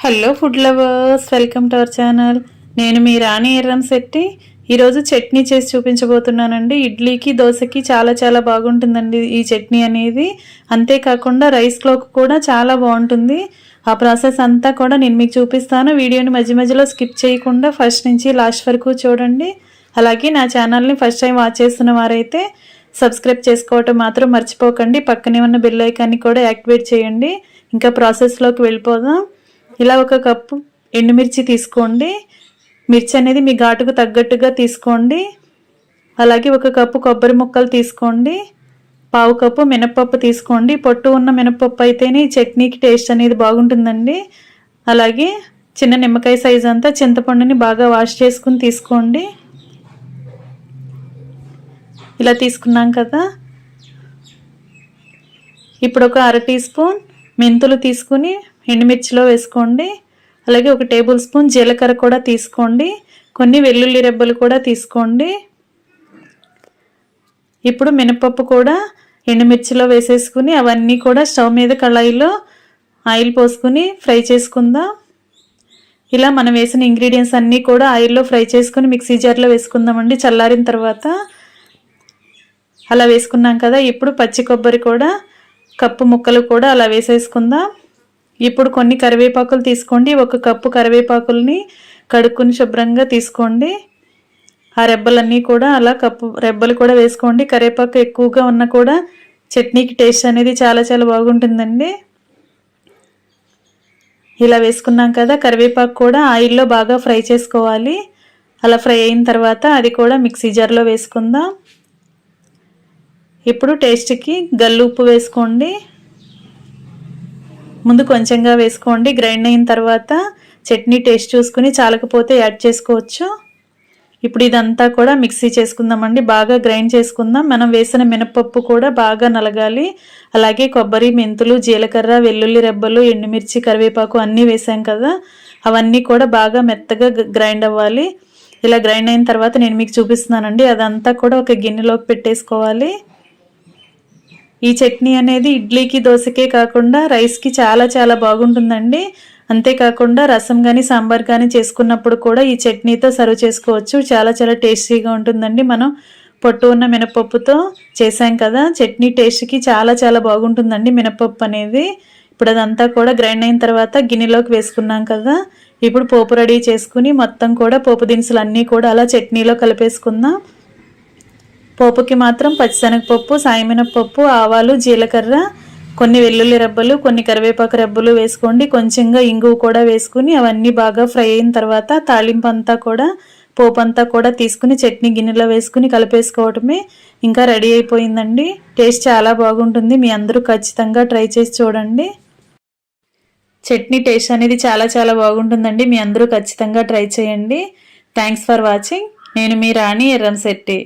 Hello food lovers, welcome to our channel. నేను మీ రాణి ఎర్రంశెట్టి. ఈరోజు చట్నీ చేసి చూపించబోతున్నానండి. ఇడ్లీకి దోశకి చాలా చాలా బాగుంటుందండి ఈ చట్నీ అనేది. అంతేకాకుండా రైస్లోకి కూడా చాలా బాగుంటుంది. ఆ ప్రాసెస్ అంతా కూడా నేను మీకు చూపిస్తాను. వీడియోని మధ్య మధ్యలో స్కిప్ చేయకుండా ఫస్ట్ నుంచి లాస్ట్ వరకు చూడండి. అలాగే నా ఛానల్ని ఫస్ట్ టైం వాచ్ చేస్తున్న వారైతే సబ్స్క్రైబ్ చేసుకోవటం మాత్రం మర్చిపోకండి. పక్కనే ఉన్న బెల్ ఐకాన్ని కూడా యాక్టివేట్ చేయండి. ఇంకా ప్రాసెస్లోకి వెళ్ళిపోదాం. ఇలా ఒక కప్పు ఎండుమిర్చి తీసుకోండి. మిర్చి అనేది మీ ఘాటుకు తగ్గట్టుగా తీసుకోండి. అలాగే ఒక కప్పు కొబ్బరి ముక్కలు తీసుకోండి. పావు కప్పు మినపప్పు తీసుకోండి. పొట్టు ఉన్న మినపప్పు అయితేనే ఈ చట్నీకి టేస్ట్ అనేది బాగుంటుందండి. అలాగే చిన్న నిమ్మకాయ సైజ్ అంతా చింతపండుని బాగా వాష్ చేసుకుని తీసుకోండి. ఇలా తీసుకున్నాం కదా. ఇప్పుడు ఒక 1/2 టీ స్పూన్ మెంతులు తీసుకుని ఎండుమిర్చిలో వేసుకోండి. అలాగే 1 టేబుల్ స్పూన్ జీలకర్ర కూడా తీసుకోండి. కొన్ని వెల్లుల్లి రెబ్బలు కూడా తీసుకోండి. ఇప్పుడు మినపప్పు కూడా ఎండుమిర్చిలో వేసేసుకుని అవన్నీ కూడా స్టవ్ మీద కళాయిలో ఆయిల్ పోసుకుని ఫ్రై చేసుకుందాం. ఇలా మనం వేసిన ఇంగ్రీడియంట్స్ అన్నీ కూడా ఆయిల్లో ఫ్రై చేసుకుని మిక్సీ జార్లో వేసుకుందామండి చల్లారిన తర్వాత. అలా వేసుకున్నాం కదా. ఇప్పుడు పచ్చి కొబ్బరి కూడా కప్పు ముక్కలు కూడా అలా వేసేసుకుందాం. ఇప్పుడు కొన్ని కరివేపాకులు తీసుకోండి. 1 కప్పు కరివేపాకుల్ని కడుక్కుని శుభ్రంగా తీసుకోండి. ఆ రెబ్బలన్నీ కూడా అలా కప్పు రెబ్బలు కూడా వేసుకోండి. కరివేపాకు ఎక్కువగా ఉన్నా కూడా చట్నీకి టేస్ట్ అనేది చాలా చాలా బాగుంటుందండి. ఇలా వేసుకున్నాం కదా. కరివేపాకు కూడా ఆయిల్లో బాగా ఫ్రై చేసుకోవాలి. అలా ఫ్రై అయిన తర్వాత అది కూడా మిక్సీ జార్లో వేసుకుందాం. ఇప్పుడు టేస్ట్కి గల్లుప్పు వేసుకోండి. ముందు కొంచెంగా వేసుకోండి. గ్రైండ్ అయిన తర్వాత చట్నీ టేస్ట్ చూసుకుని చాలకపోతే యాడ్ చేసుకోవచ్చు. ఇప్పుడు ఇదంతా కూడా మిక్సీ చేసుకుందామండి. బాగా గ్రైండ్ చేసుకుందాం. మనం వేసిన మినపప్పు కూడా బాగా నలగాలి. అలాగే కొబ్బరి, మెంతులు, జీలకర్ర, వెల్లుల్లి రెబ్బలు, ఎండుమిర్చి, కరివేపాకు అన్నీ వేసాం కదా. అవన్నీ కూడా బాగా మెత్తగా గ్రైండ్ అవ్వాలి. ఇలా గ్రైండ్ అయిన తర్వాత నేను మీకు చూపిస్తున్నానండి. అదంతా కూడా ఒక గిన్నెలోకి పెట్టేసుకోవాలి. ఈ చట్నీ అనేది ఇడ్లీకి దోశకే కాకుండా రైస్కి చాలా చాలా బాగుంటుందండి. అంతేకాకుండా రసం కానీ సాంబార్ కానీ చేసుకున్నప్పుడు కూడా ఈ చట్నీతో సర్వ్ చేసుకోవచ్చు. చాలా చాలా టేస్టీగా ఉంటుందండి. మనం పొట్టు ఉన్న మినపప్పుతో చేసాం కదా. చట్నీ టేస్ట్కి చాలా చాలా బాగుంటుందండి మినపప్పు అనేది. ఇప్పుడు అదంతా కూడా గ్రైండ్ అయిన తర్వాత గిన్నెలోకి వేసుకున్నాం కదా. ఇప్పుడు పోపు రెడీ చేసుకుని మొత్తం కూడా పోపు దినుసులు అన్నీ కూడా అలా చట్నీలో కలిపేసుకుందాం. పోపుకి మాత్రం పచ్చిశనగపప్పు, సాయమినపప్పు, ఆవాలు, జీలకర్ర, కొన్ని వెల్లుల్లి రెబ్బలు, కొన్ని కరివేపాకు రెబ్బలు వేసుకోండి. కొంచెంగా ఇంగువ కూడా వేసుకుని అవన్నీ బాగా ఫ్రై అయిన తర్వాత తాలింపు అంతా కూడా పోపు అంతా కూడా తీసుకుని చట్నీ గిన్నెలో వేసుకుని కలిపేసుకోవటమే. ఇంకా రెడీ అయిపోయిందండి. టేస్ట్ చాలా బాగుంటుంది. మీ అందరూ ఖచ్చితంగా ట్రై చేసి చూడండి. చట్నీ టేస్ట్ అనేది చాలా చాలా బాగుంటుందండి. మీ అందరూ ఖచ్చితంగా ట్రై చేయండి. Thanks for watching. నేను మీ రాణి ఎర్రంశెట్టి.